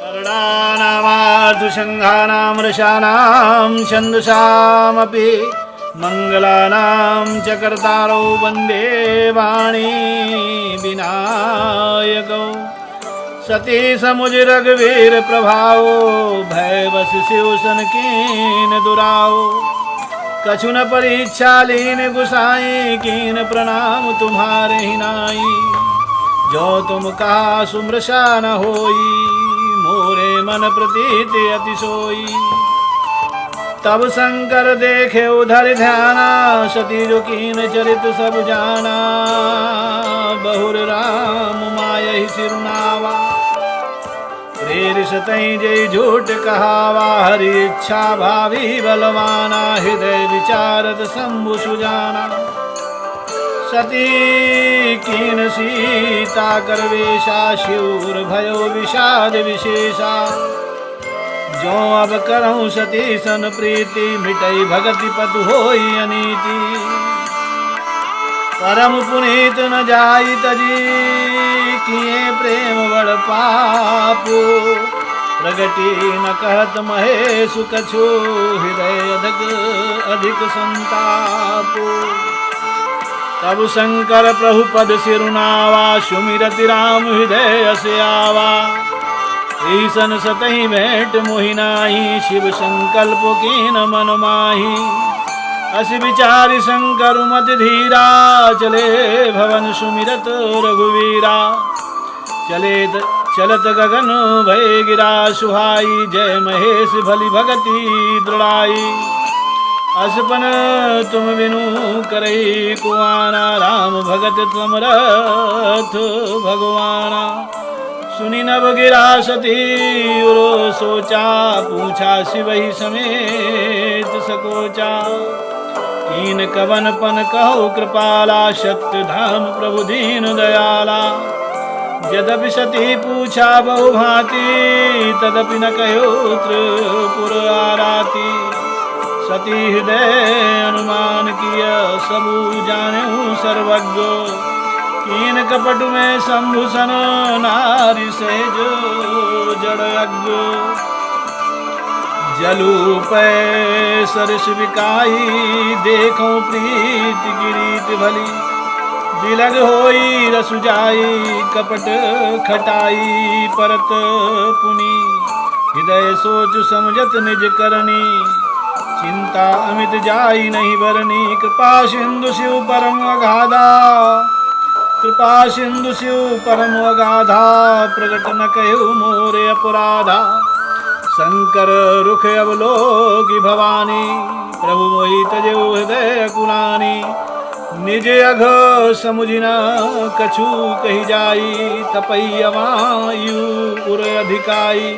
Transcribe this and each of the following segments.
करणानामार्धसङ्घानां रसानां छन्दसामपि मङ्गलानां च कर्तारौ वन्दे वाणी विनायकौ सती समुज रघुवीर प्रभावो भयवश शिवसन कीन दुराओ कछु न परीक्षा लीन गुसाई कीन प्रणाम तुम्हारे ही नाई जो तुम कहा सुमृषा न होई मोरे मन प्रतीत अतिशोई तब शंकर देखे उधर ध्याना सती जो कीन चरित सब जाना बहुर राम माय ही सिरुनावा प्रेर सतई जय झूठ कहावा हरि इच्छा भावी बलवाना हृदय विचारत शंभु सुजाना सती कीन सीता करवेशा शिवर भयो विषाद विशेषा जो अब करऊं सती सन प्रीति मिटई भगति पतु होई अनीति परम पुनीत न जाई तजी किए प्रेम बड़ पापो प्रगति न कहत महेशु कछु हृदय अधिक संतापो तब शंकर प्रभु पद सिरुनावा सुमिरति राम हृदय से आवा ईसन सतही भेंट मोहिनाही शिव संकल्प कीन मन माही अस विचारि शंकर मत धीरा चले भवन सुमिरत रघुवीरा चलत गगन भय गिरा सुहाई जय महेश भली भगति दृढ़ाई असपन तुम बिनु करई कुआना राम भगत तुम रथ भगवाना सुनी नभ गिरा सती उरो सोचा पूछा शिवही समेत सकोचा कीन कवन पन कहो कृपाला सत्य धाम प्रभु दीन दयाला यद्यपि सती पूछा बहु भांति तदपि न कहो त्रिपुर आराती सती हृदय अनुमान किया सबू जानेऊ सर्वज्ञ कीन कपट में शंभुसन नारी से जो जड़यज्ञ जलू पै सरस विकाई देखो प्रीति गिरीत भली बिलग होई रसु जाई कपट खटाई परत पुनी हृदय सोच समझत निज करनी चिंता अमित जाई नहीं बरनी कृपा सिंधु शिव परम अगाधा कृपा सिंधु शिव परम अगाधा प्रगट न कहु मोरे अपराधा शंकर रुख अवलोकी भवानी प्रभु मोहि तजो हृदय कुलानी निज अघ समुझिना कछु कही जाई तपई अमायु उर अधिकाई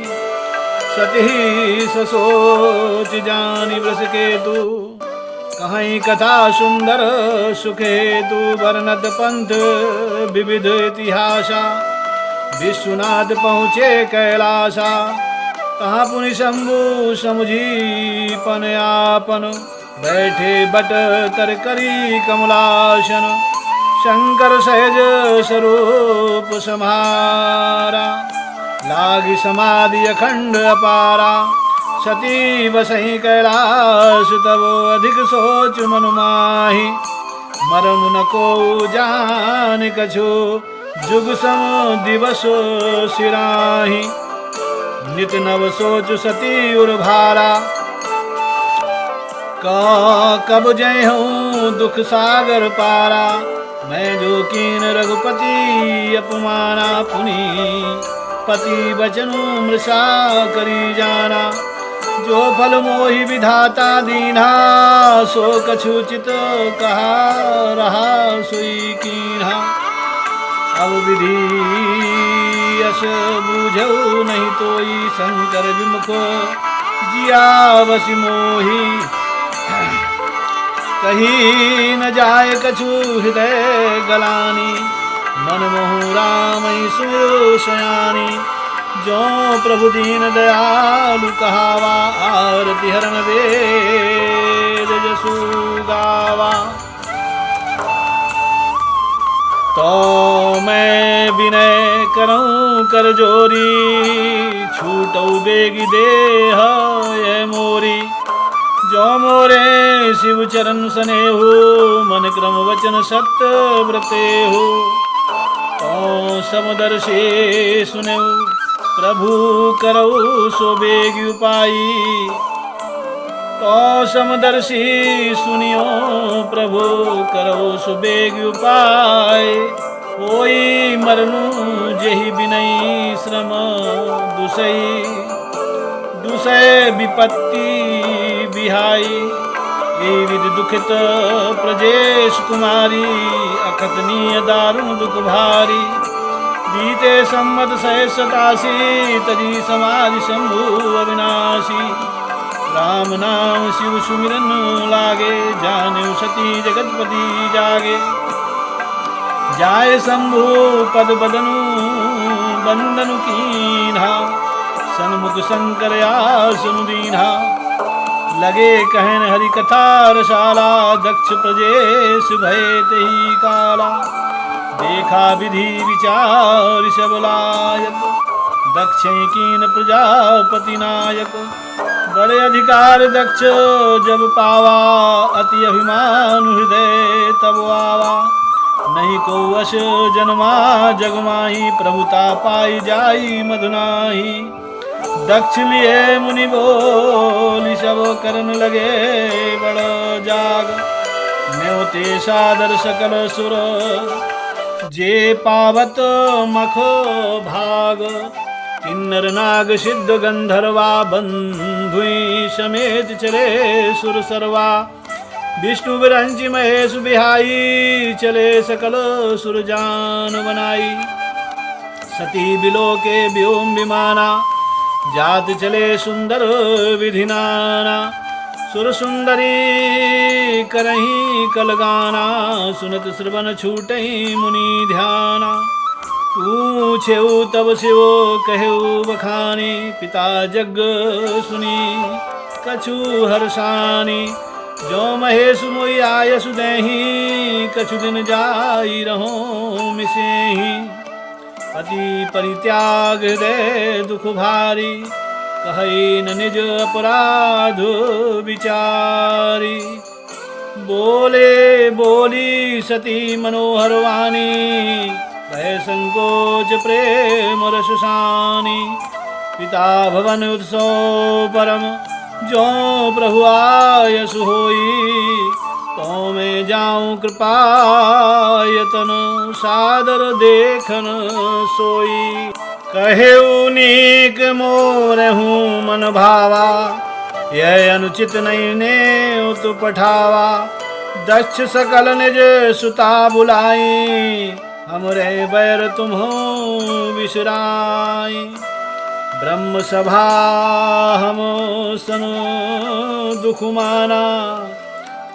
सती ससोच जानी वृष केतु कहीं कथा सुंदर सुखेतु वर्णत पंथ विविध इतिहासा विश्वनाथ पहुँचे कैलासा तहाँ पुनि शंभु समुझी पन आपन बैठे बट तर करी कमलासन शंकर सहज स्वरूप समारा लागी समाधि अखंड अपारा सती बसही कैलाश तब अधिक सोच मनु माही मरम न को जान कछु जुग सम दिवस सिराही नित नव सोच सती उर भारा कब जय हूँ दुख सागर पारा मैं जो कीन रघुपति अपमाना पुनि पति बचनु मृषा करी जाना जो फल मोहि विधाता दीना सो कछुचित कहा रहा सोई कीन्हा अब विधि यश बूझऊ नहीं तोई शंकर विमुख जिया बसी मोही कहीं न जाय कछु हृदय गलानी मन मोहु राम सुमिरो सयानी जो प्रभु दीन दयालु कहावा आरती हरण वेद जसु गावा तो मैं विनय करूं कर जोरी छूट छूटऊ बेगी देह ये मोरी। जो मोरे शिव चरण सनेहु मन क्रम वचन सत्य व्रते हो। तो समदर्शी सुनेऊ प्रभु करऊ सो बेगी उपाई। तो समदर्शी सुनियो प्रभु करऊ सो बेगी उपाय। होई मरनु जेहि बिनई श्रम दुसई। दुसय विपत्ति बिहाई। ये विधि दुखित प्रजेश कुमारी। अकथनीय दारुण दुख भारी। बीते सम्मत 87 तजी समाधि शंभु अविनाशी। राम नाम शिव सुमिरन लागे। जाने सती जगतपति जागे। जाय शंभु पद बदनु बंदनु कीन्हा। सन्मुख शंकर आसनु दीन्हा। लगे कहन हरि कथा रसाला। दक्ष प्रजेश भय तही काला। देखा विधि विचार सब लायक। दक्ष कीन प्रजापति नायक। बड़े अधिकार दक्ष जब पावा। अति अभिमान हृदय तब आवा। नहीं को वश जन्मा जगमाही। प्रभुता पाई जाई मधुनाही। दक्ष लिए मुनि बोली सब करन लगे बड़ जाग। न्योते सादर सकल सुर जे पावत मख भाग। किन्नर नाग सिद्ध गंधर्वा बंधुई समेत चले सुर सर्वा। विष्णु विरंची महेश बिहाई। चले सकल सुरजान बनाई। सती बिलो के व्योम विमाना। जात चले सुंदर विधि नाना। सुर सुंदरी करही कलगाना। सुनत श्रवण छूटई मुनि ध्याना। पूछे तब शिव कहेऊ बखानी। पिता जग सुनी कछु हर्षानी। जो महेश मोई आयसु देही। कछु दिन जाई रहो मिसेही। पति परित्याग हृदय दुख भारी। कही न निज अपराध विचारी। बोले बोली सती मनोहर वाणी। भय संकोच प्रेम रससानी। पिता भवन उत्सव परम। जो प्रभु आयसु होई। तो मैं जाऊं कृपायतन। सादर देखन सोई। कहे नीक मोरहूँ मन भावा। यह अनुचित नहीं ने तो पठावा। दक्ष सकल निज सुता बुलाई। हमरे बैर तुम्हों विसराई। ब्रह्म सभा हम सनो दुख माना।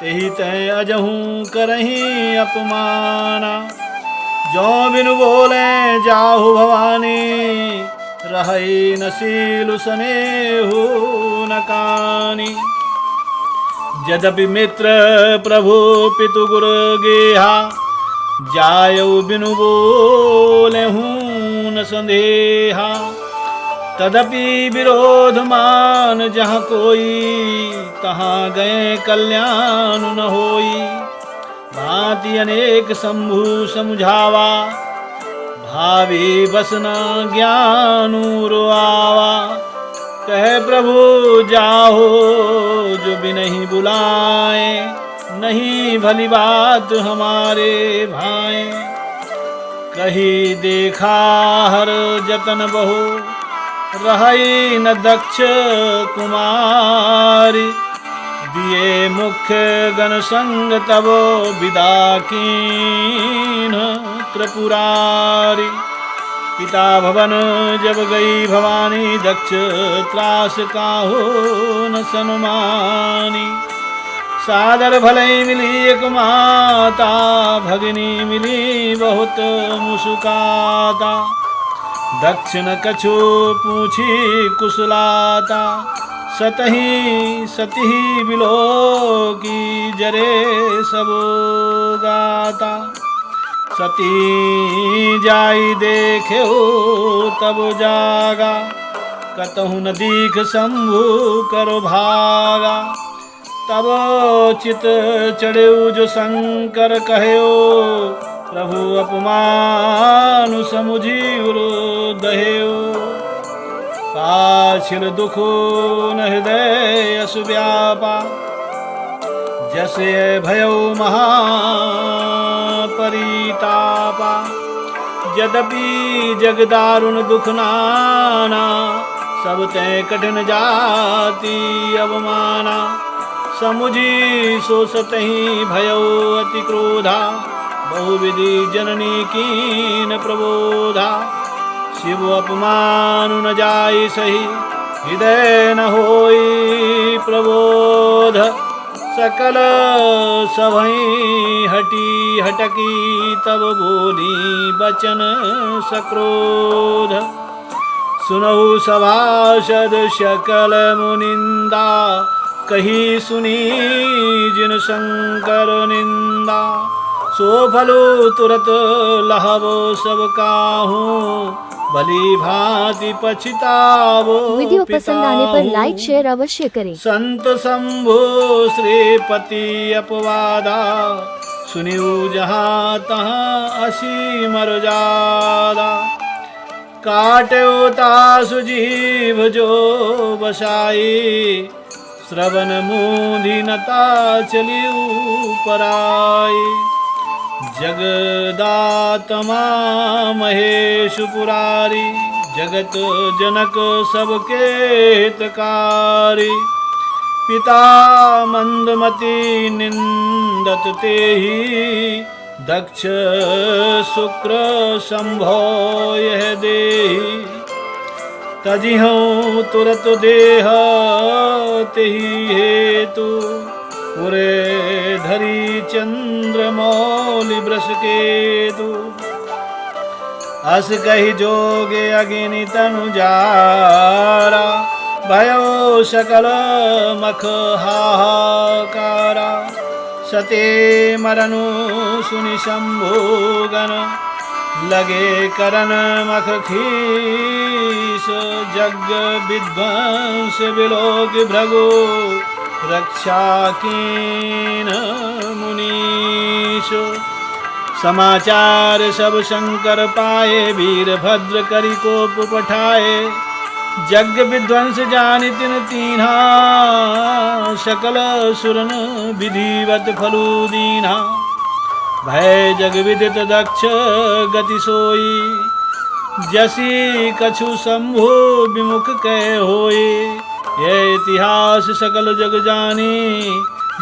तेहि तय अजहूँ करही अपमाना। जो बिनु बोले जाहु भवानी। रहई न सीलु सनेहु न कानी। यद्यपि मित्र प्रभु पितु गुरु गेहा। जायऊ बिनु बोले हूँ न संदेहा। तदपि विरोध मान जहाँ कोई। तहाँ गए कल्याण न होई। भांति अनेक शंभु समझावा। भावी बसना ज्ञानु रोआवा। कहे प्रभु जाहो जो भी नहीं बुलाए। नहीं भली बात हमारे भाए। कही देखा हर जतन बहु। रहई न दक्ष कुमारी। दिए मुख्य गण संग तब विदा कीन त्रिपुरारी। पिता भवन जब गई भवानी। दक्ष त्रास काहो न सन्मानी। सादर भलई मिली एक माता। भगिनी मिली बहुत मुस्काता। दक्षिण कछु पूछी कुशलाता। सतही सती बिलो की जरे सबो गाता। सती जाई देखे तब जागा। कतहु न दीख शंभु करो भागा। तब चित चढ़ेउ जो शंकर कहयो, प्रभु अपमान समुझी दहेउ। पाछिल दुखो न हृदय अस व्यापा, जसे भयो महा परितापा। यद्यपि जग दारुण दुख नाना, सब तै कठिन जाति अवमाना। समुझी सो सतहि भयो अति क्रोधा, बहुविधि जननी कीन प्रबोधा। शिव अपमान न जाय सही, हृदय न होई प्रबोध। सकल सभई हटी हटकी, तब बोली बचन सक्रोध। सुनहु सभासद सकल मुनिंदा, कही सुनी जिन शंकर निंदा। सो फलो तुरत लहबो सब काहू, भली भांति पछतावो। वीडियो पसंद आने पर लाइक शेयर अवश्य करें। संत शंभु श्रीपति अपवादा, सुनिउ जहाँ तहाँ असी मर्यादा। काट्यो तासु जीव जो बसाई, श्रवण मूंधीनता चलिउ पराई। जगदात्मा महेश पुरारी, जगत जनक सबके हितकारी। पिता मंदमति निंदत तेहि, दक्ष शुक्र संभो यह देहि। तजिहूँ तुरत देह तेहि हेतु, पुरे धरी चंद्र मौलि वृष केतु। अस कहि जोगे अगिनि तनु जारा, भयो सकल मख हाहाकारा। सते मरनु सुनि शंभुगन, लगे करन मख खीस। जग विध्वंस विलोक भृगु, रक्षा कीन मुनीश। समाचार सब शंकर पाए, वीरभद्र करि कोप पठाए। जग विध्वंस जानि तिन तीन्हा, सकल सुरन विधिवत फलु दीन्हा। भय जग विदित दक्ष गति सोई, जसी कछु शंभु विमुख कह होई। ये इतिहास सकल जग जानी,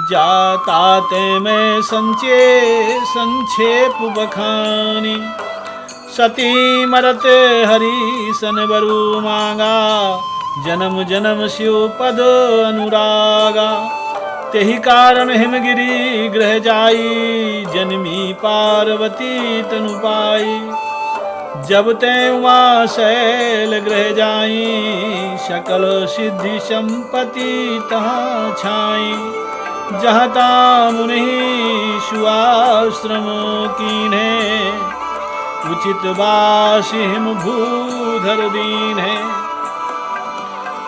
जाता ते में संक्षेप बखानी। सती मरत हरि सन बरु मांगा, जन्म जन्म शिव पद अनुरागा। तेहि कारण हिमगिरि ग्रह जाई, जन्मी पार्वती तनु पाई। जब ते उमा शैल ग्रह जाई, सकल सिद्धि संपत्ति तहाँ छाई। जहाँ ता मुनि सुआश्रम कीन्हे, उचित वासी हिम भूधर दीन्हे।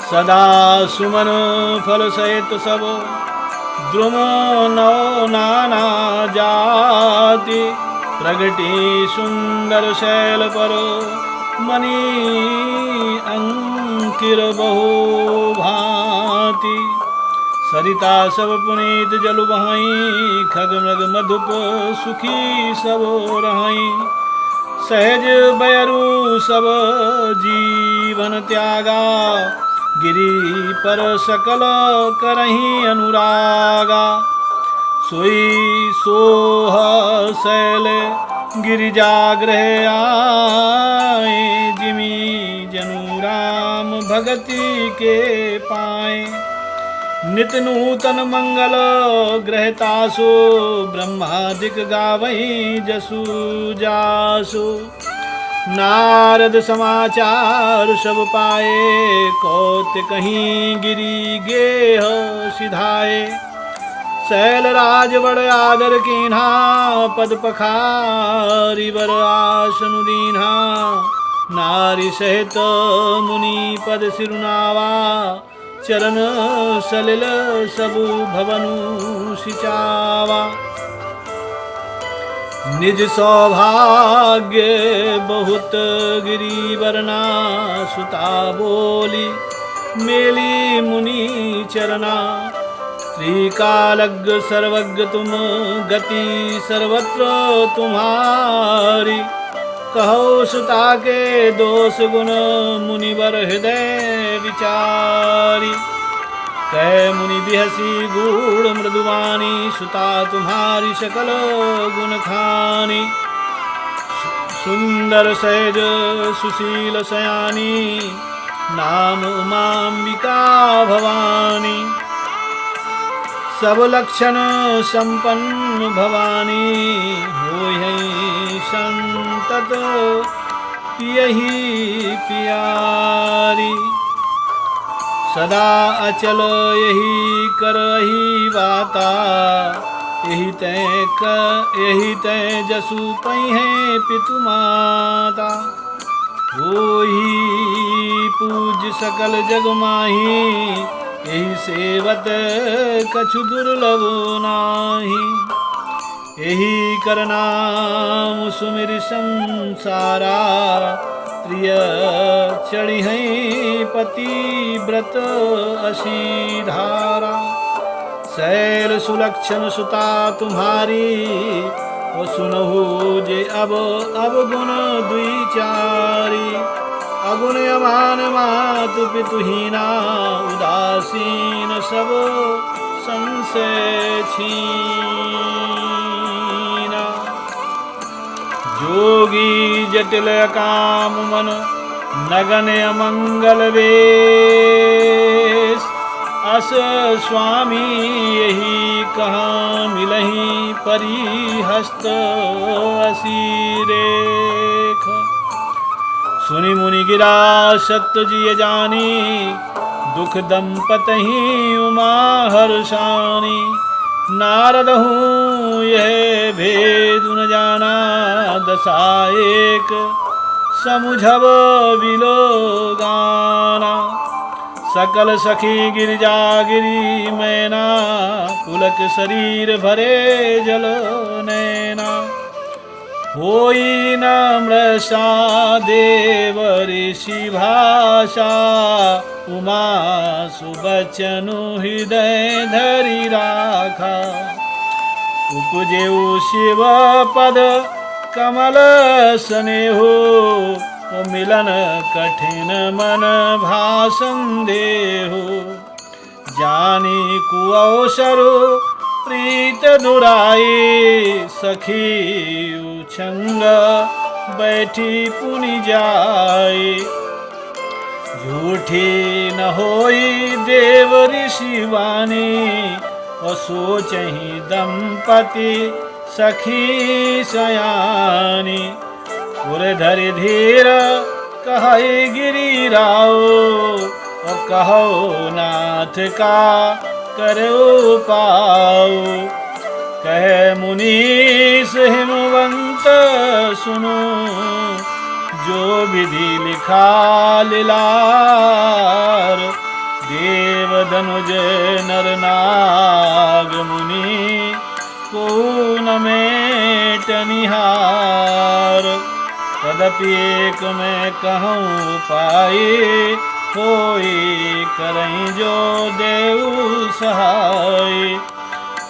सदा सुमन फल सहित सब, द्रुम नौ नाना जाति। प्रगति सुंदर शैल पर, मणि अंकिर बहु भांति। सरिता सब पुनीत जल बहाई, खग मृग मधुप सुखी सब रहाई। सहज बयरु सब जीवन त्यागा, गिरि पर सकल करहि अनुरागा। सोई सोह शैल गिरिजाग्रह आए, जिमी जनु राम भगति के पाए। नित नूतन मंगल ग्रहतासो, ब्रह्मादिक गावई जसु जासु। नारद समाचार सब पाए, कौत कहीं गिरी गेह सिधाए। शैल राज बड़ आदर कीन्हा, पद पखारी वर आसनु दीन्हा। नारी सहित मुनि पद सिरुनावा, चरण सलिल सबु भवनु सिचावा। निज सौभाग्य बहुत गिरिवरना, सुता बोली मेली मुनि चरना। त्रिकालज्ञ सर्वज्ञ तुम, गति सर्वत्र तुम्हारी। कहो सुता के दोष गुण, मुनिवर हृदय विचारी। कह मुनि बिहसी गूढ़ मृदुवानी, सुता तुम्हारी सकल गुण खानी। सुंदर सहज सुशील सयानी, नाम उमांबिका भवानी। सब लक्षण संपन्न भवानी, होई संतत पियहि पियारी। सदा अचल यही करही वाता, यही तय जसु पै पितु माता। होई पूज सकल जग माही, यही सेवत कछु दुर्लभ नाही। यही करनाम सुमिर संसारा, प्रिय चढ़ी पति व्रत असी धारा। शैल सुलक्षण सुता तुम्हारी, वो सुनहु जे अब गुण दुई चारी। अगुण अमान मातु पितुहीना, उदासीन सब संशय छीना। जोगी जटिल काम मन, नगन अमंगल वेश। अस स्वामी यही कहाँ मिलही, परिहस्त असी रेख। सुनि मुनि गिरा सत्य जिय जानी, दुख दंपतहि उमा हर्षानी। नारद हूँ यह भेद न जाना, दशा एक समुझब बिलो गाना। सकल सखी गिरिजा गिरी मैना, पुलक शरीर भरे जल नैना। होई नम्रसा देव ऋषि भाषा, उमा सुबचनु हृदय धरि राखा। उपजेउ शिव पद कमल स्नेहो, मिलन कठिन मन भाषण देहो। जानी कुअवसर प्रीत दुराई, सखी उछंग बैठी पुनि जाई। झूठी न होई देव ऋषि वाणी, और सोचहि दंपति सखी सयानी। उर धरि धीर कहई गिरी राओ, और कहो नाथ का करो पाओ। कह मुनीस हिमवंत सुनो, जो विधि लिखा लीलार। देव धनुज नर नाग मुनि, को न मेट निहार। तदपि एक मैं कहूँ पाए, होई करई जो देव सहाय।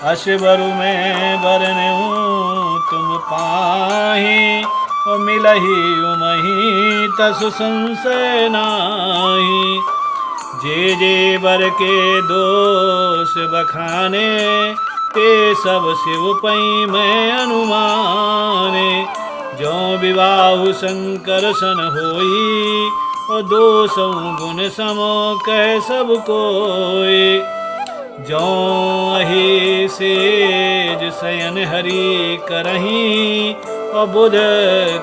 अशबरु में बरनऊँ तुम पाही, और मिलही उमही तसु संशय नाही। जे जे बर के दोष बखाने, ते सब शिव पै मैं अनुमाने। जो विवाह शंकर सन होई, और दोषों गुण समो कह सब कोई। जो अहि सेज शयन हरि करही, और बुध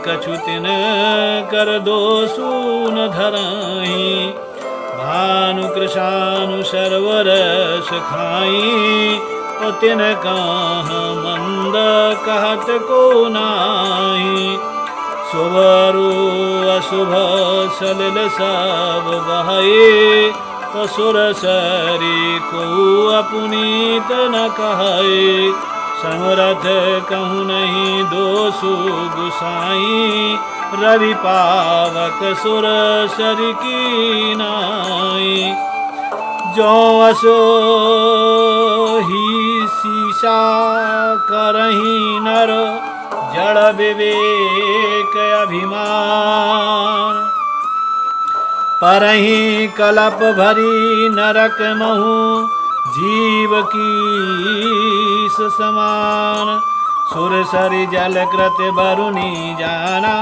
कछु तिन कर दोषु न धरही। भानु कृशानु सर्वरस खाई, और तिन कहाँ मंद कहत को नाही। शुभरु अशुभ सलिल सब बहाए, असुर सरी को अपुनीत न कहे। समरथ कहूँ नहीं दोषु गुसाई, रवि पावक सुर सर की नाई। जो असो ही शीशा करही नर, जड़ विवेक अभिमान। परही कलप भरी नरक महु, जीव की समान। सुर सरि जल कृत बरुनी जाना,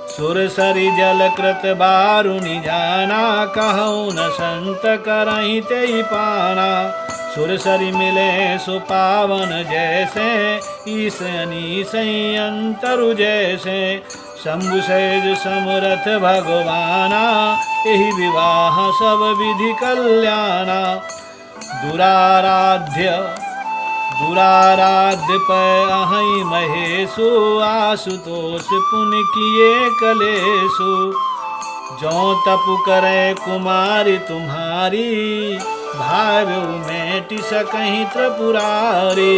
सुर सरि जल कृत बारुनी जाना। कहूँ न संत करही ते पाना, सुर सरि मिले सुपावन जैसे। ईस अनीस अंतरु जैसे, शंभु सेज समरथ भगवाना। यही विवाह सब विधि कल्याणा। दुराराध्य दुराराध्य पै अहि महेशु, आशुतोष पुण्य किए कलेशु। जो तप करे कुमारी तुम्हारी, भाव्यो मेटि सकहीं त्रिपुरारी।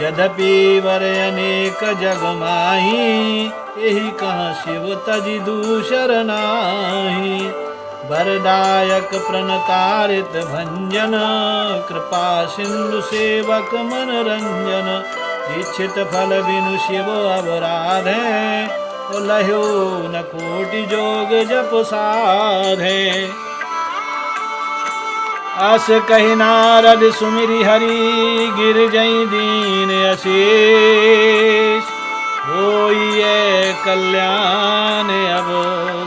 यद्यपि वर अनेक जग माही, यही कहाँ शिव तजि दूसर नाही। वरदायक प्रणतारित भंजन, कृपा सिंधु सेवक मनरंजन। इच्छित फल बिनु शिव अवराधे, लह्यो न कोटि जोग जप साधे। अस कहि नारद सुमिरि हरि, गिरजई दीन अशेष। होइए कल्याण अब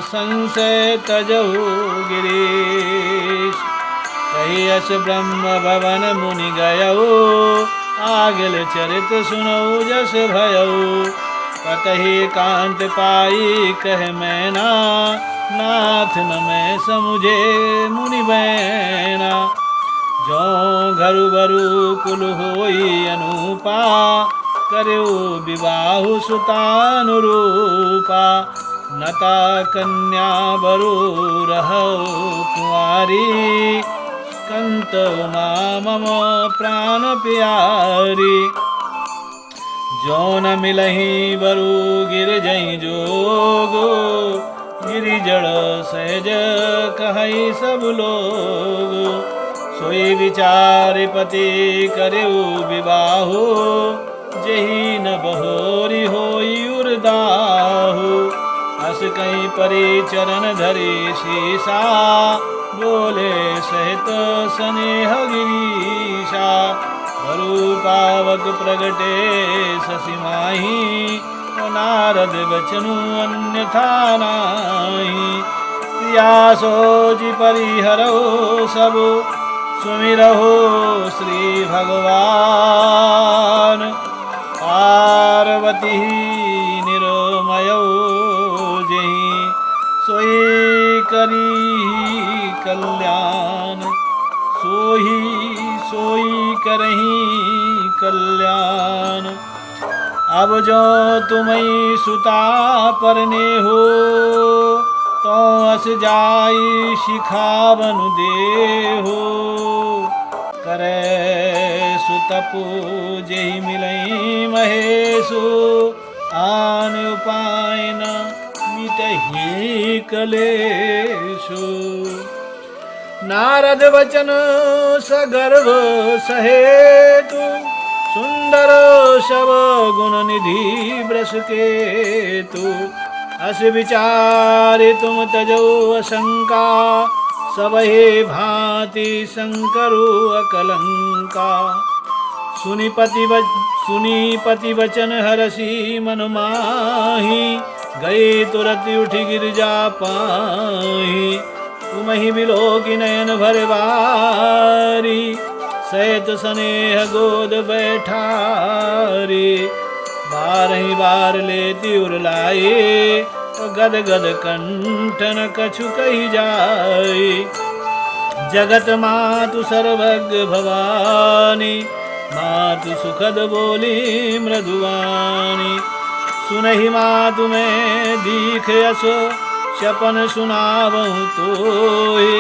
संशय तजहु गिरीश। कही अस ब्रह्म भवन मुनि गयऊ, आगिल चरित सुनऊ जस भयऊ। कतहि कांत पाई कह मैना, नाथ न मैं समुझे मुनि बैना। जो घरु बरु कुल होई अनुपा, करयो विवाहु सुतानुरूपा। नता कन्या बरु रहौ कुंवारी, कंत उमा मम प्राण प्यारी। जो न मिलही बरु गिरजई जोगो, गिरिजड़ सहज कहई सब लोग। सोई विचार पति करऊ विवाहो, जही न बहोरी होई उर्दाहु। अस कहीं परे चरण धरे शीशा, बोले सहित स्नेह गिरीशा। वरु पावक प्रगटे शशि माही, नारद बचनु अन्यथा नाही। प्रिया सोचि परिहरो सब, सुमिरहो श्री भगवान। पार्वती निरमयो जहि, सोई करी कल्याण। सोई करही कल्याण। अब जो तुम्हें सुता परने हो, तो अस जाई शिखावन दे हो। करे सुतपु जेहि मिलई महेशु, आन उपाय न मिटहि कलेशु। नारद वचन सगर्भ सहेतु, सुंदर शव गुण निधि वृष केतु। अस विचारे तुम तजो अशंका, सबहे भांति शंकरु अकलंका। सुनि पति वचन हरषि मन माही, गए तुरत उठ गिरजा पाही। तुमहि बिलोकि नयन भर बारी, सहित स्नेह गोद बैठारी। बारही बार लेती उरलाई, गद गद कंठन कछु कही जाई। जगत मातु सर्वज्ञ भवानी, मातु सुखद बोली मृदुवानी। सुनहि मातु मैं दीख यस शपन सुनावहु तोहि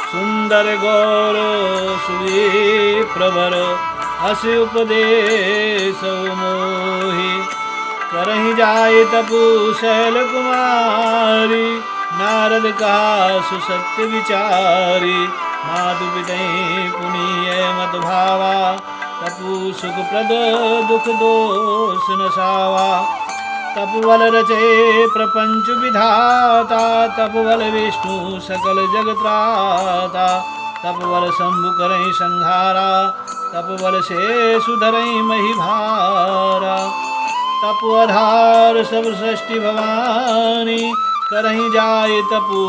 सुंदर गौर सुवी प्रवर हस उपदेश मोहि करहि जाय तपु शैल कुमारी नारद कहा सुसत्य विचारी मातु पितहि पुनीय मत भावा तपु सुख प्रद दुख दोष नसावा तपवल रचे प्रपंच विधाता तपवल विष्णु सकल जगत्राता तपवल शंभु करहि संहारा तपवल से सुधरहि मही भारा तपु आधार सब सृष्टि भवानी करहि जाय तपु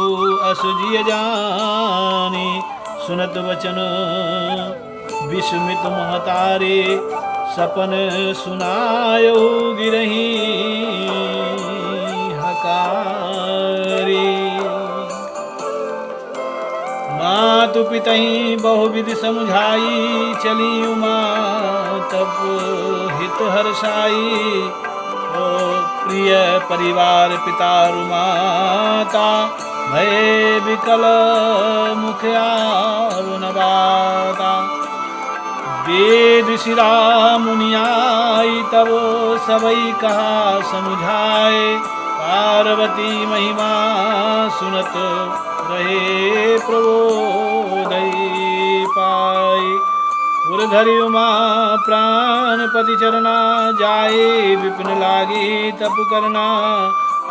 असुजिय जानी सुनत वचन विस्मित महतारे सपन सुनायो गिरहि हकारी मातु पितहि बहुविधि समझाई चली उमा तब हित हर्षाई ओ प्रिय परिवार पिता रुमाता भय विकल मुख नवाता वेद शिरा मुनियाई तब सबई कहा समझाए पार्वती महिमा सुनत रहे प्रबोधय पाए उर्धरि उमा प्राणपति चरना जाए विपिन लागी तप करना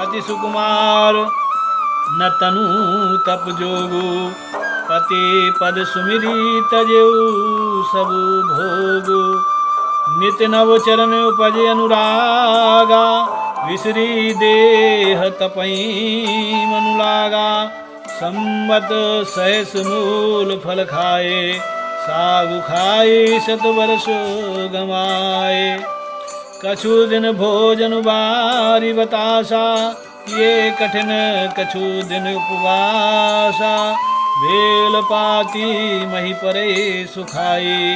अति सुकुमार न तनु तप जोगु पति पद सुमिरी तजेऊ सब भोगु नित्य नव चरण उपजे अनुरागा विसरी देह तपई मनु लागा संवत सहस मूल फल खाए सागु खाए शत वर्ष गमाए कछु दिन भोजन बारी बतासा ये कठिन कछु दिन उपवासा बेल पाती मही परे सुखाई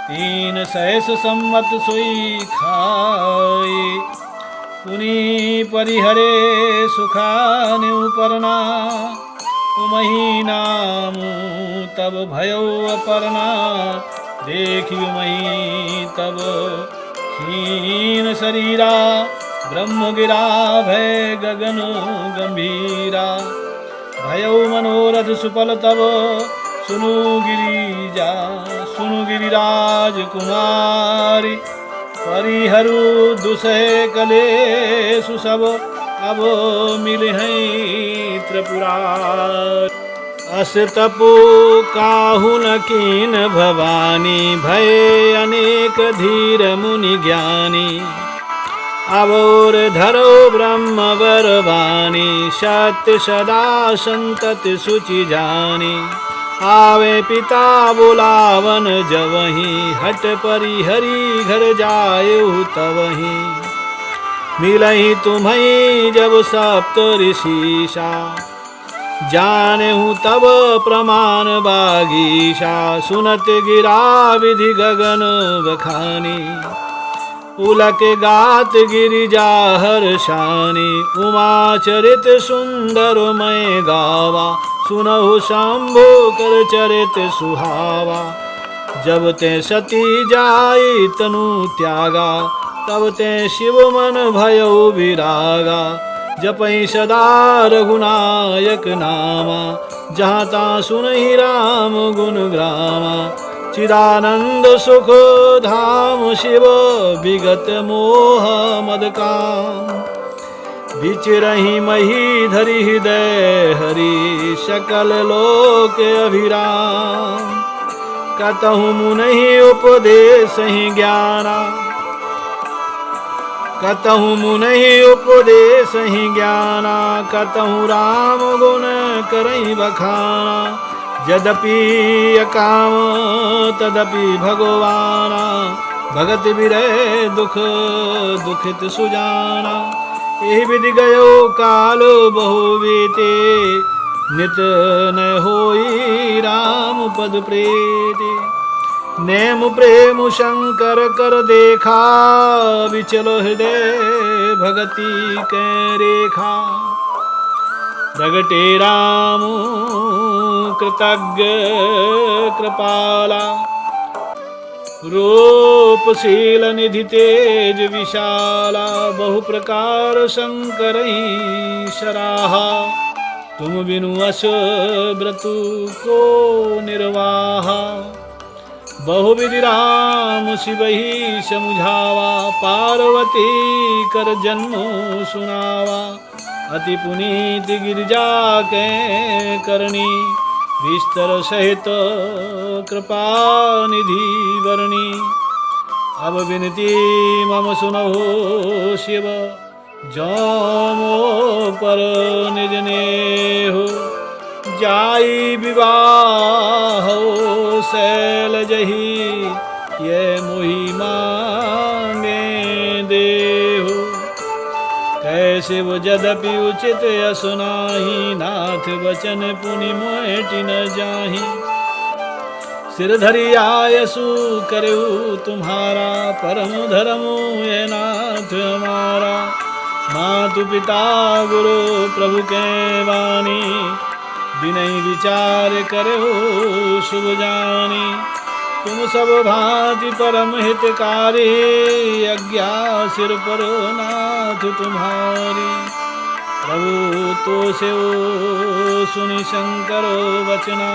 तीन सहस सम्मत सोई खाए पुनि परिहरे सुखानि उपरना उमही नामु तब भयो अपर्णा देखियो मही तब क्षीण शरीरा ब्रह्म गिरा भय गगन गंभीरा भयो मनोरथ सुफल तब सुनु गिरिजा सुनु गिरिराज कुमारी परिहरु दुसह कलेसु सब अब मिले हैं त्रिपुरार अस तपु काहु न कीन भवानी भय अनेक धीर मुनि ज्ञानी अवोर धरो ब्रह्म वरवाणी सत्य सदा संतति सुचि जानी आवे पिता बुलावन जवही हट परिहरी घर जायु तवही मिलही तुम्हें जब सप्त ऋषिषा जानहु तब प्रमाण बागीशा सुनत गिरा विधि गगन बखानी उलक गात गिरिजा हर्षानी उमा चरित सुंदर मय गावा सुनहु शंभु कर चरित सुहावा जब ते सती जाई तनु त्यागा तब ते शिव मन भयो विरागा जपहि सदा रघुनायक नामा जहाँ ता सुनहि राम गुण ग्रामा चिदानंद सुख धाम शिव विगत मोह मद काम विचरहि मही धरि हृदय हरि सकल लोक अभिराम कतहु मुनहि उपदेश ज्ञाना कतहु मुनहि उपदेश ज्ञाना कतहु राम गुण करहि बखाना यद्यपि अकाम तदपि भगवाना भगत विरह दुख दुखित सुजाना एहि विधि गयो काल बहु बीते नित न होई राम पद प्रीति नेम प्रेम शंकर कर देखा, विचल हृदय भगति के रेखा। प्रगटे राम कृतज्ञ कृपाला, रूपशील निधि तेज विशाला। बहु प्रकार शंकर सराहा, तुम बिनु अस व्रतु को निर्वाहा। बहुविधि राम शिवहि समुझावा, पार्वती कर जन्म सुनावा। अति पुनीत गिरिजा के करणी, विस्तर सहित कृपा निधि वर्णी। अब विनती मम सुनहो शिव, जो मोह पर निज नेहो। जाई विवाह शैल जही, ये मोहि मांगे देहो। कैसे वो जदपि उचित असुनाही, नाथ वचन पुनि मोटि न जाही। सिर धरि आयसु करहु तुम्हारा, परम धर्म ये नाथ हमारा। मातु पिता गुरु प्रभु के वाणी, विनय विचार करहु शुभ जानी। तुम सब भांति परम हितकारी, आज्ञा सिर पर नाथ तुम्हारी। प्रभु तो से सुनि शंकर वचना,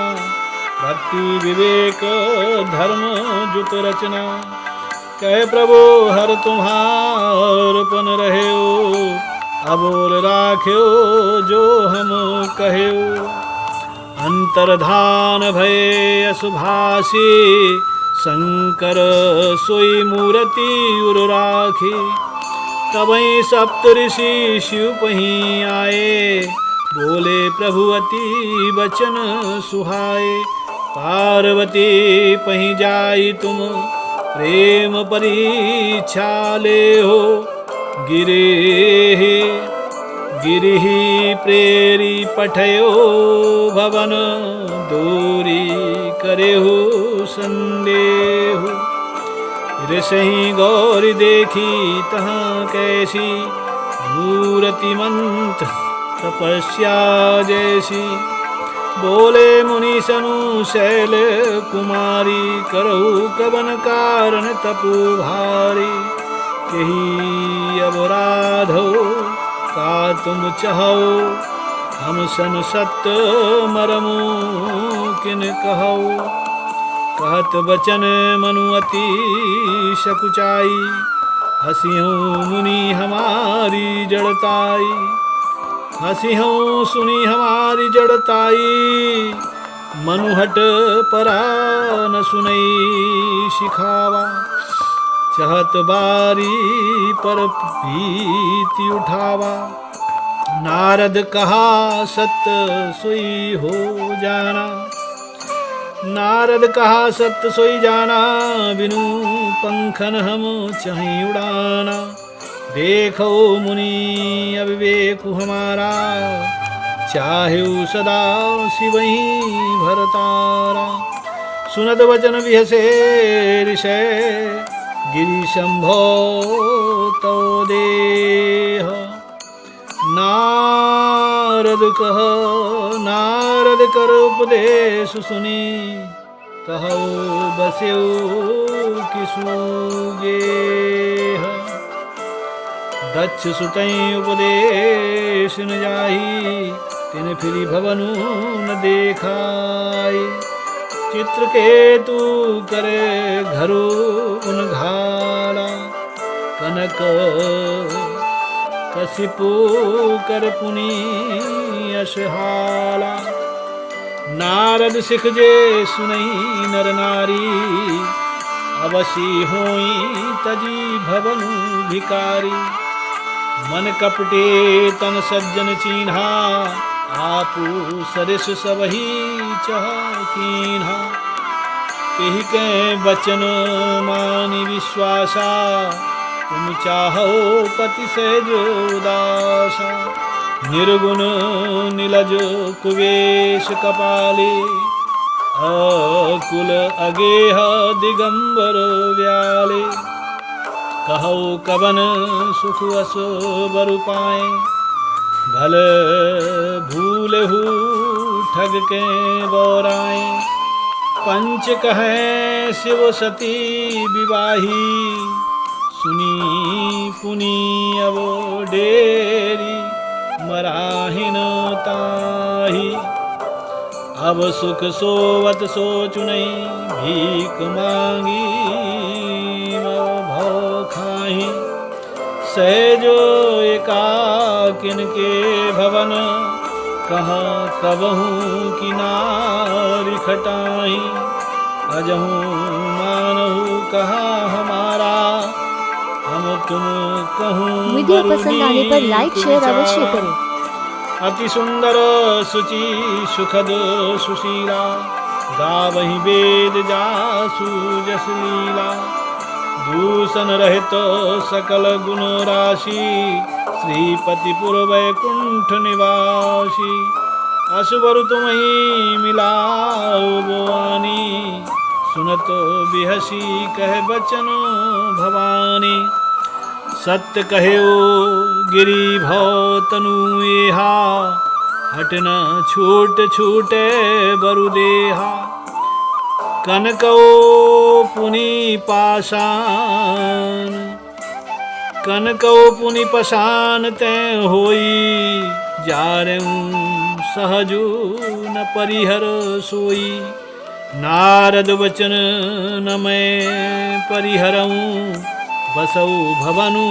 भक्ति विवेक धर्म जुत रचना। कह प्रभु हर तुम्हार पन रहे, अबोर राख्यो जो हम कहेऊ। अंतर्धान भय अशुभासी, शंकर सोई मूर्ति उर राखी। तबहि सप्त ऋषि शिव पहीं आए, बोले प्रभु अति वचन सुहाए। पार्वती पहीं जाई तुम, प्रेम परीक्षा ले हो। गिरिहि प्रेरी पठयो भवन, दूरी करेहु संदेहु। ऋषि गौरी देखी तहाँ कैसी, मूर्ति मंत्र तपस्या जैसी। बोले मुनि सनु शैल कुमारी, करहु कवन कारण तपु भारी। यही अपराधो का तुम चाहो, हम सन सत्य मरमु किन कहो। कहत बचन मनु अति सकुचाई, हसिहूँ मुनि हमारी जड़ताई। हसिहूँ सुनी हमारी जड़ताई, मनुहट परा न सुनई सिखावा। चाहत बारी पर भीति उठावा, नारद कहा सत्य सोई हो जाना। नारद कहा सत्य सोई जाना, बिनु पंखन हम चाहि उड़ाना। देखो मुनि अविवेकु हमारा, चाहेउ सदा शिवहि भरतारा। सुनत वचन विहसे ऋषय, गिरि शंभो तो देह। नारद कर उपदेश सुनी, कहो बस्यो किसुगे। दक्ष सुतई उपदेश न जाही, तिन फिरी भवनु न देखाई। चित्रकेतु करे घरु उनघाला, कनक कसिपु कर पुनि यशहाला। नारद सिख जे सुनई नर नारी, अवसी होई तजी भवनु भिकारी। मन कपटे तन सज्जन चीन्हा, आपू सरिस सबही चह कीन्हा। तेहि के बचन मानि विश्वासा, तुम चाहो पति सहज उदासा। निर्गुण निलज कुवेश कपाले, कुल अगेह दिगंबर व्याले, कहो कवन सुख अस बर पाए, भल भूलहु ठग के बौराए, पंच कहे शिव सती विवाही, सुनी पुनी अब डेरी मराहिन ताही, अब सुख सोवत सोचु नहीं, भीख मांगी भव खाही, सहजो एकाकिन के भवन, कहाँ कबहू की नारी खटाई, अजहू मानहू कहा हमारा, हम तुम कहूँ वीडियो पसंद आने पर लाइक शेयर अवश्य करें। अति सुंदर सुचि सुखद सुशीला, गावहि वेद जासु जस लीला, दूषण रहित सकल गुण राशि, श्रीपति पुर वैकुंठ निवासी, असुबर तुम्हि मिलाओ बोआनी, सुनत बिहसी कह बचन भवानी, सत्य कहो गिरि भव तनु एहा, हट न छूट छूटे बरु देहा, कनकौ पुनि पाषाण, कनकौ पुनि पाषाण ते होई, जारऊं सहजु न परिहर सोई, नारद वचन न मैं परिहरऊं, बसऊ भवनु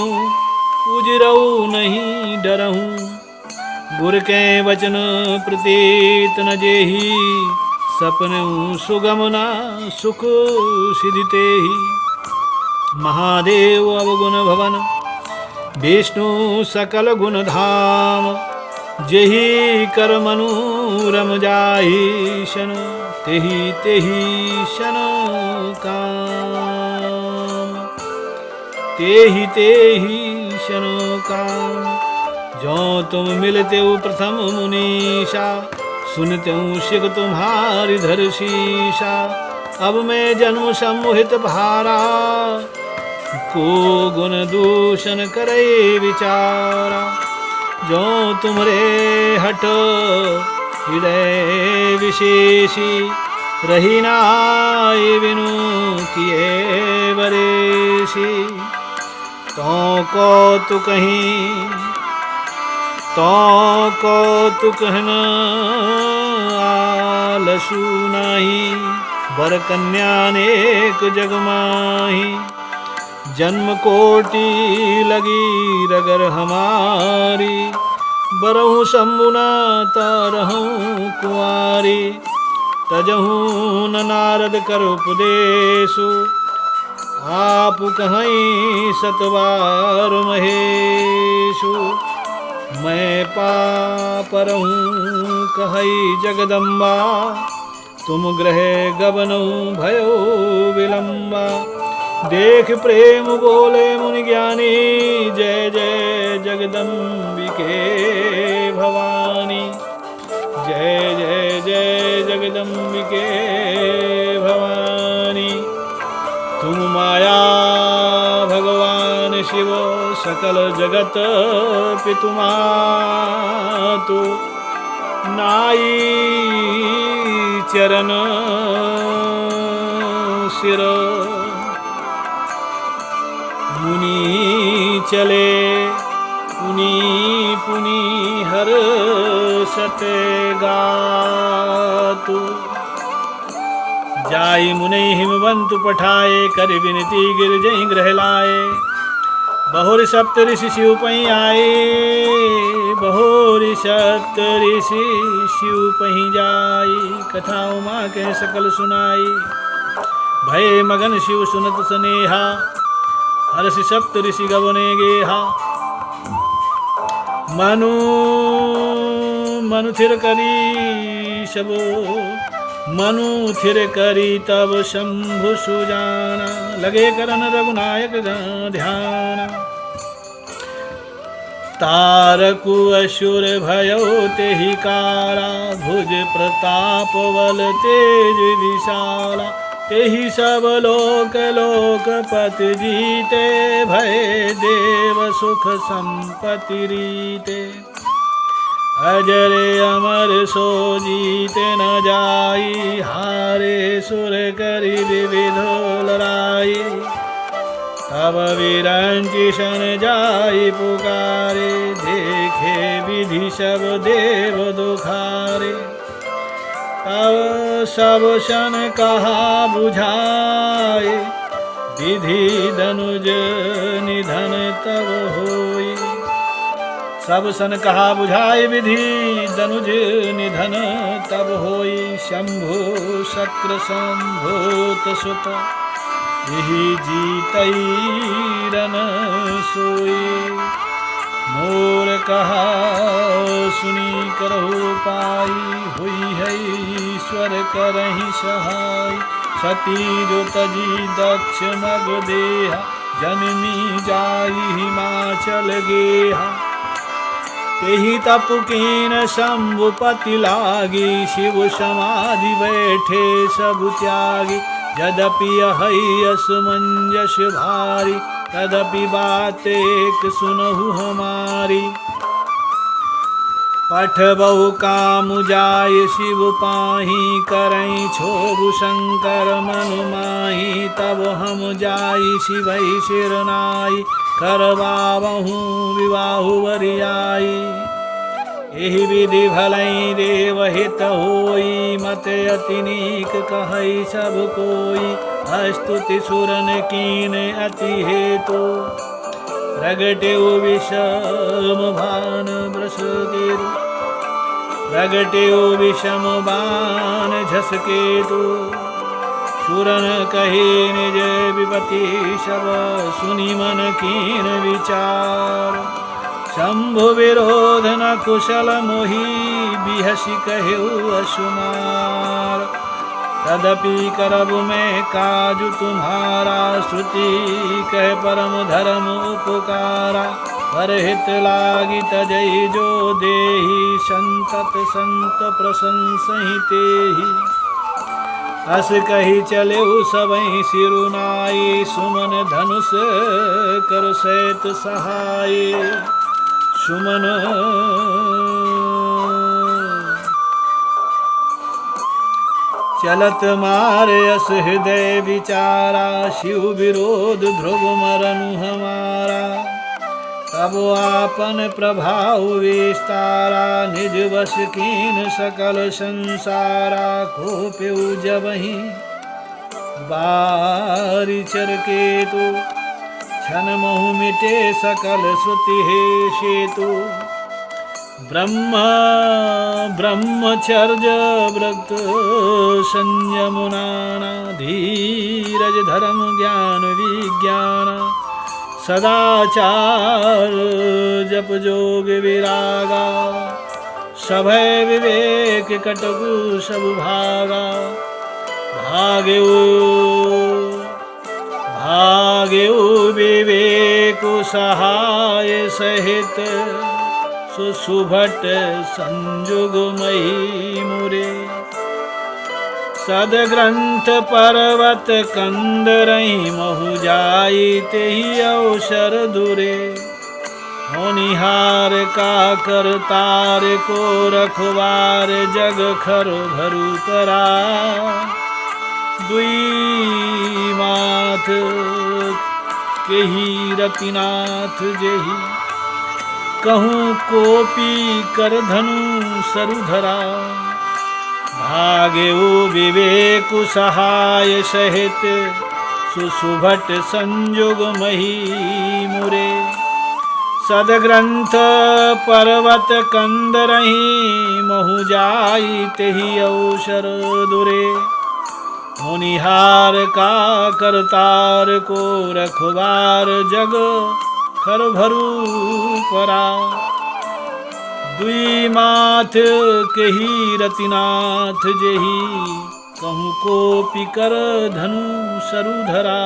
उजरऊ नहीं डरहूं, गुर के वचन प्रतीत न जेही, सपनऊ सुगम न सुख सिधिते ही, महादेव अवगुण भवन विष्णु सकल गुण धाम, जेहि कर मनु रम जाहि शन, तेहि तेहि शन काम, तेहि तेहि शन काम, जो तुम मिलते हो प्रथम मुनीषा, सुनते हूँ शिव तुम्हारी धर शीशा, अब मैं जन्म सम्मोहित भारा, को गुण दूषण करे विचारा, जो तुमरे हट हृदय विशेषी, रही नाय बिनु किए वरेशी, तो को तु कहन आलसु नाही, वर कन्या नेक जग माही, जन्म कोटि लगी रगर हमारी, बरहु शंभुना तरहु कुआरी, तजहु न नारद कर उपदेशु, आप कहीं सतवार महेशु, मैं पाप रहूं कहई जगदम्बा, तुम ग्रह गबनऊ भयो विलंबा, देख प्रेम बोले मुनि ज्ञानी, जय जय जगदम्बिके भवानी, जय जय जय जगदम्बिके भवानी, तुम माया भगवान शिव, सकल जगत पितुमातु, नाई चरण सिर, मुनि चले पुनि पुनि हर सते गातु, जाई मुनि हिमवंतु पठाए, कर विनती गिर जहि ग्रह लाए, बहुरी सप्त ऋषि शिव पही आए, बहुरी सप्त ऋषि शिव पही जाई, कथा उमा के सकल सुनाई, भय मगन शिव सुनत स्नेहा, हर्षि सप्त ऋषि गवने गेहा, मनु थिर करी सबो, मनु थिर करी तब शंभु सुजाना, लगे करन रघुनायक ध्यान, तारकु असुर भयो तेहि कारा, भुज प्रताप बल तेज विशाला। तेहि सब लोक लोकपति जीते, भय देव सुख संपत्ति रीते। अजर अमर सो जीते न जाई, हारे सुर करि विविध लड़ाई। तब विरंचि सन जाई पुकारे, देखे विधि सब देव दुखारे। तब सब सन कहा बुझाए, विधि धनुज निधन तब होई। सब सन कहा बुझाए, विधि धनुज निधन तब होई। शंभु शक्र संभूत सुत, यही जीतई रन सोई। मोर कहा सुनी करहु पाई, हुई है ईश्वर करहि सहाय। सती जो तजी दक्ष मग देहा, जननी जाई हिमाचल गेहा। तेहि तप कीन शंभुपति लागी, शिव समाधि बैठे सब त्यागी। यद्यपि हई असमंजस भारी, तदपि बात एक सुनहु हमारी। पठबहु काम जाय शिव पाही, करई छोबु शंकर मनु माही। तब हम जाई शिवई शिरनाई, करवावहु विवाहु वरियाई। एहि विधि भलई देव हित होई, मत अति नीक कहई सब कोई। स्तुति सुरन कीन अति हेतु, प्रगटे विषम भान ब्रस केतु। प्रगटे विषम बाण झस केतु, सुरन कहे निज विपति सब। सुनि मन कीन विचार, शंभु विरोध न कुशल मोहि। बिहसि कहेउ असुमार, तदपि करब मैं काजु तुम्हारा। श्रुति कह परम धर्म उपकारा, परहित लागी तजई जो देहि। संतत संत प्रशंसहि तेहि, अस कही चले सबहि सिरुनाई। सुमन धनुष कर सैत सहाय, सुमन चलत मार अस हृदय विचारा। शिव विरोध ध्रुव मरनु हमारा, तब आपन प्रभाव विस्तारा। निज वश कीन सकल संसारा, खोप्यु जबहि बारि चर केतु। क्षण महु मिटे सकल श्रुति हे सेतु। ब्रह्मचर्य व्रत संयम नाना, धीरज धर्म ज्ञान विज्ञान। सदाचार जप जोग विरागा, सभय विवेक कटकु सब भागा। भाग्यु विवेक सहाय सहित, सुभट संजुग मही मुरे। सदग्रंथ पर्वत कंदरहि, महु जाई तेहि अवसर दुरे। होनिहार का करतार को रखवार, जग खर भरु परा। दुई माथ केहि रतिनाथ जेहि, कहूँ कोपी कर धनु सरुधरा। भाग्यु विवेक सहाय सहित, सुसुभट संयुग मही मुरे। सदग्रंथ पर्वत कंदरहि, महु जाई तेहि अवसर दुरे। होनिहार का करतार को रखवार, जग खर भरु परा। दुई माथ केहि रतिनाथ जेहि, कहूँ कोपी कर धनु सरुधरा।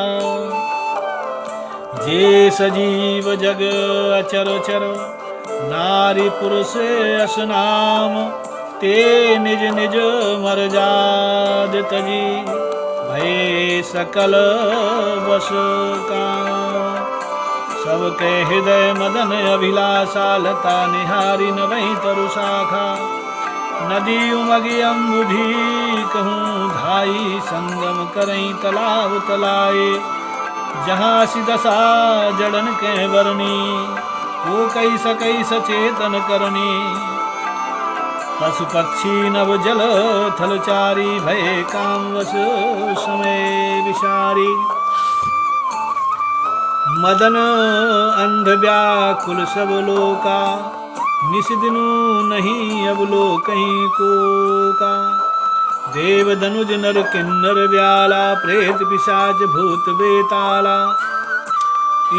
जे सजीव जग अचर चर, नारी पुरुष अस नाम ते निज निज मर्याद तजी भय सकल बस काम सबके हृदय मदन अभिलाषा लता निहारी न वही तरु शाखा नदी उमगी अम्बुधि कहूँ धाई संगम करई तालाब तलाए जहाँ सी दशा जड़न के बरनी वो कई सकई सचेतन करनी पशु पक्षी नव जल थल चारी भय कामवश समय विचारी मदन अंध व्याकुल सब लोका निस दिनु नहीं अब लो कहीं को का देव धनुज नर किन्नर व्याला प्रेत पिशाच भूत बेताला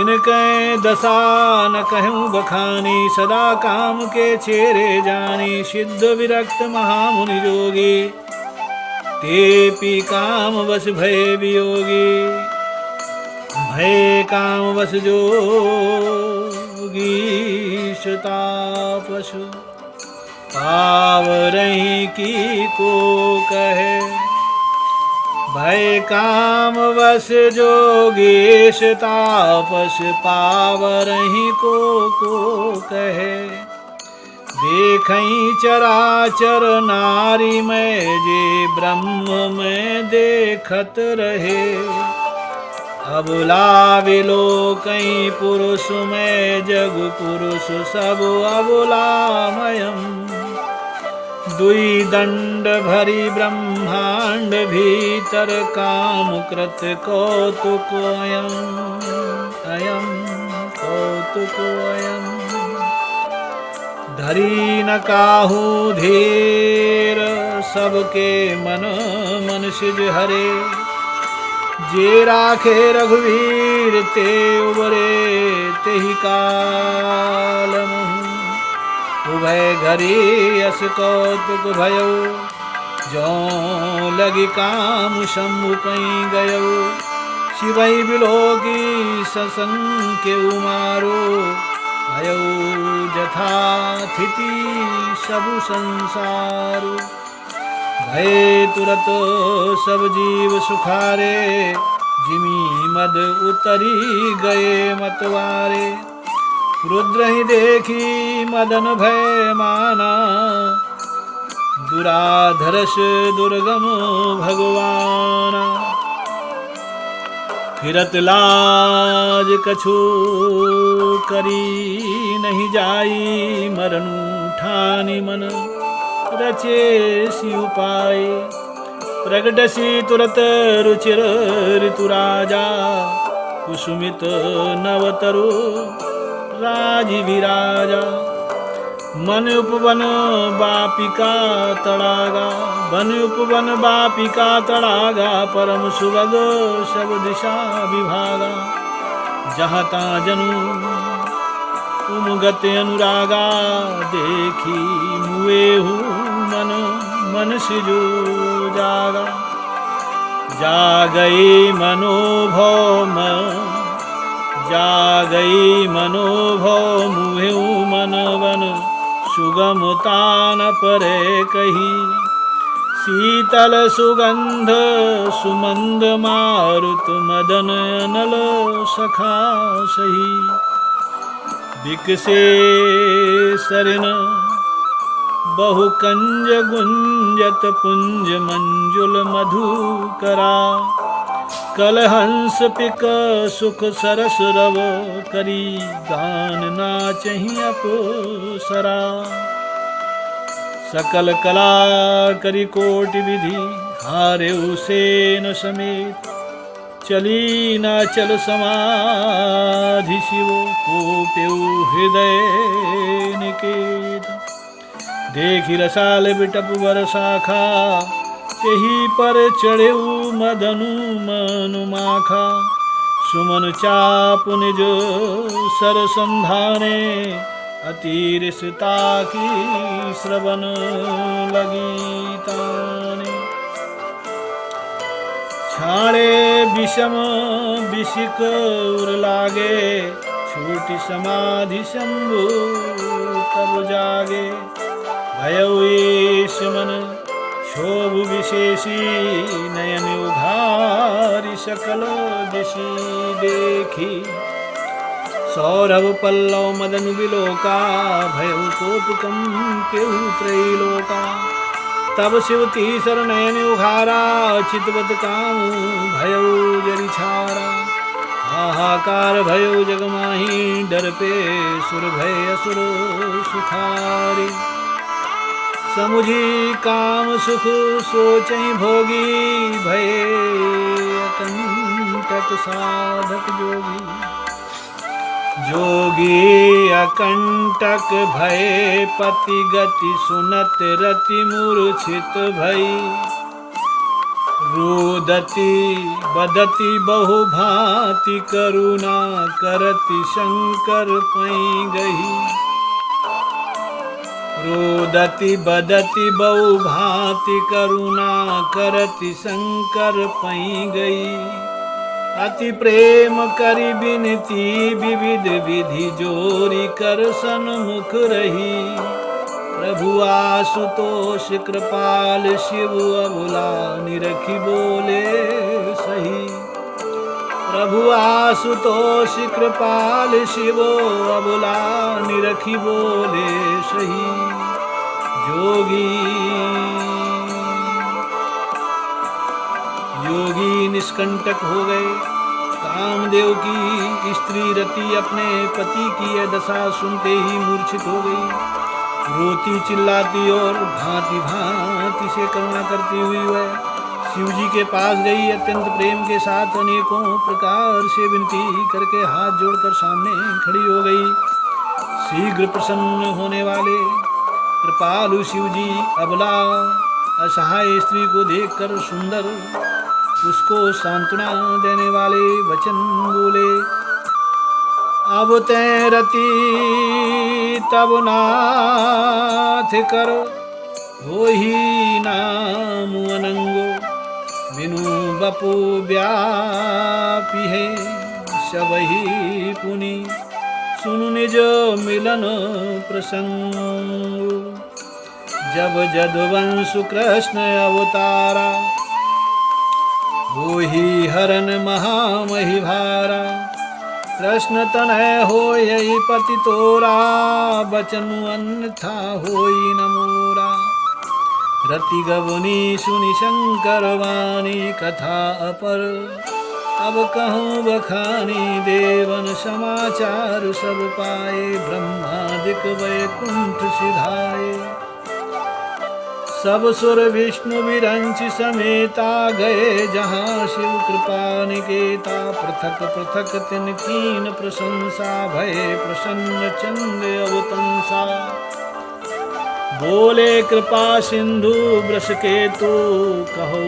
इनके दशा न कहूँ बखानी सदा काम के चेरे जानी सिद्ध विरक्त महामुनि जोगी ते पी काम बस भय वियोगी भय काम बस जोगी तापस पावरही की को कहे भय काम वश जोगेश तापस पावरही को कहे देखई चराचर नारी में जे ब्रह्म में देखत रहे अबुला विलो कई पुरुष में जग पुरुष सब अबुलामयम दुई दंड भरी ब्रह्मांड भीतर काम कृत कौतुक अयम कौतुक अयम धरी न काहू धीर सबके मन मन सिज हरे जे राखे रघुवीर ते उबरे तेहि काल उभय घरी अस कौतुक भयो जो लगी काम शंभु पई गयो शिवई बिलोकी ससंख्य उमारो भयो जथा थिति सबु संसारो भय तुरत सब जीव सुखारे जिमी मद उतरी गए मतवारे रुद्र ही देखी मदन भय माना दुराधरस दुर्गम भगवाना फिरत लाज कछु करी नहीं जाई मरनु ठानी मन रचे सी उपाय प्रगटसी तुरत रुचिर ऋतु राजा कुसुमित नवतरु राजी विराजा मन उपवन बापिका तड़ागा वन उपवन बापिका तड़ागा परम सुभग सब दिशा विभागा जहाँ ता जनु उमगत अनुरागा देखी मुए हूँ मन मन सिजो जागा जा गई मनोभव जा गई मनोभव मुहे मन वन सुगमता न परे कही शीतल सुगंध सुमंद मारुत मदन अनल सखा सही विकसे सरिन बहु कंज गुंजत पुंज मंजुल मधुकरा कलहंस पिक सुख सरस रव करी गान नाचहि अपोसरा सकल कला करी कोटि विधि हारे उसेन समेत चली ना चल समाधि शिव को प्यु हृदय निकेत देखी रसाल बिटप वर शाखा तेही पर चढ़ेऊ मदनु मनु माखा सुमन चाप निज सर संधाने अतिरिसता की श्रवण लगी ताने छाड़े विषम विषिक उर लागे छूटी समाधि शंभु तब जागे। भयउ ईश मन शोभ विशेषी, नयन उघारी सकल दिशि देखी। सौरभ पल्लव मदन विलोका, भयउ कोप कंप्यउ त्रैलोका। तब शिव तीसर नयन उघारा, चितवत कामु भयउ जरि छारा। हाहाकार भयउ जग माही, डर पे सुर भय असुर सुखारी। समुझी काम सुख सोचहि भोगी, भय अकंटक साधक जोगी। जोगी अकंटक भय पति गति, सुनत रति मूर्छित भई। रोदति बदति बहु भांति, करुणा करति शंकर पै गही। रोदति बदति बहु भांति, करुणा करति शंकर पै गई। अति प्रेम करि बिनती, विविध विधि जोरी कर सन्मुख रही। प्रभु आशुतोष कृपाल, शिव अबुला निरखी बोले सही। प्रभु आशुतोष कृपाल, शिव अबुला निरखी बोले सही। योगी निष्कंटक हो गए। कामदेव की स्त्री रति अपने पति की यह दशा सुनते ही मूर्छित हो गई। रोती चिल्लाती और भांति भांति से करुणा करती हुई वह शिव जी के पास गई। अत्यंत प्रेम के साथ अनेकों प्रकार से विनती करके हाथ जोड़कर सामने खड़ी हो गई। शीघ्र प्रसन्न होने वाले कृपालु शिव जी अबला असहाय स्त्री को देखकर सुंदर उसको सांत्वना देने वाले वचन बोले। अब तै रति तब नाथ कर, होहि नाम अनंगो। बिनु बपु व्यापी है सबहि पुनि, सुनु निज मिलन प्रसंग। जब जदुवंशु कृष्ण अवतारा, होहि हरन महामहि भारा। कृष्ण तनय होई पति तोरा, बचनु अन्यथा होई न मोरा। रति गवनी सुनि शंकर वाणी, कथा अपर अब कहूँ बखानी। देवन समाचार सब पाए, ब्रह्मादिक वैकुंठ सिधाए। सब सुर विष्णु विरंच समेता, गए जहाँ शिव कृपा निकेता। पृथक पृथक तिन कीन प्रशंसा, भय प्रसन्न चंद अवतंसा। बोले कृपा सिंधु वृष केतु, कहो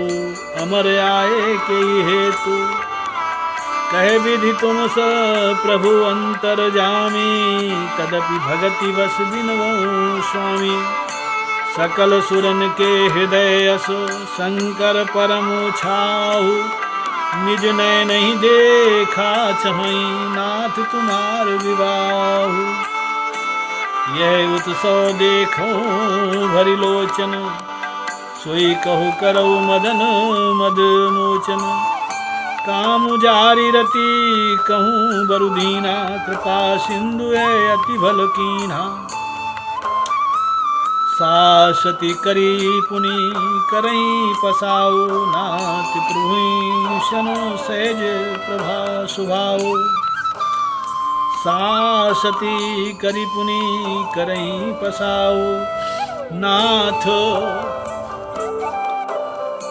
अमर आए के हेतु। कहे विधि तुम स प्रभु अंतरजामी, तदपि भगति बस बिनवो स्वामी। सकल सुरन के हृदय अस, शंकर परमो छाहु। निज नय नहीं देखा छहई, नाथ तुम्हार विवाहु। यह उत्सव देखो भरि लोचन, सोई कहु करऊ मदन मद मोचन। काम जारी रति कहूँ बरुदीना, कृपा सिंधु है अति भल कीन्हा। सासती करी पुनि करई पसाओ, नाथ प्रभुषण सहज प्रभा सुभाओ। सासती करी पुनि करई पसाओ, नाथ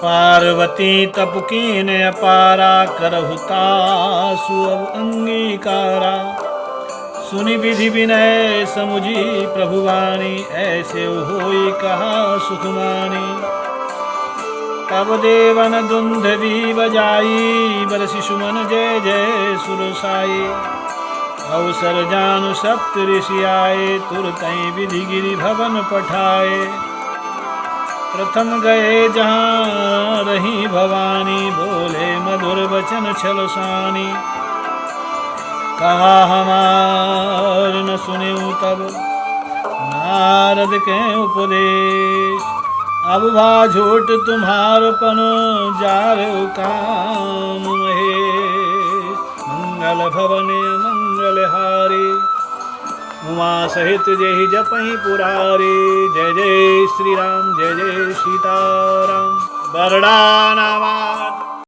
पार्वती तपकीन अपारा। करहु तासु अब अंगीकारा, सुनि विधि विनय समुझी प्रभुवाणी। ऐसे होई कहा सुखमानी। तब देवन दुंदवी बजाई, बरसि सुमन जय जय सुरसाई। अवसर जानु सप्त ऋषि आए, तुरतई विधि गिरि भवन पठाए। प्रथम गए जहाँ रही भवानी, बोले मधुर वचन छल सानी। कहा हमार न सुन्यूं तब नारद के उपदेश। अब भा झूठ तुम्हार पनो जारो काम महेश। मंगल भवने मंगल हारे उमा सहित जय जपहि पुरारे। जय जय श्री राम जय जय सीताराम। बरडाना मात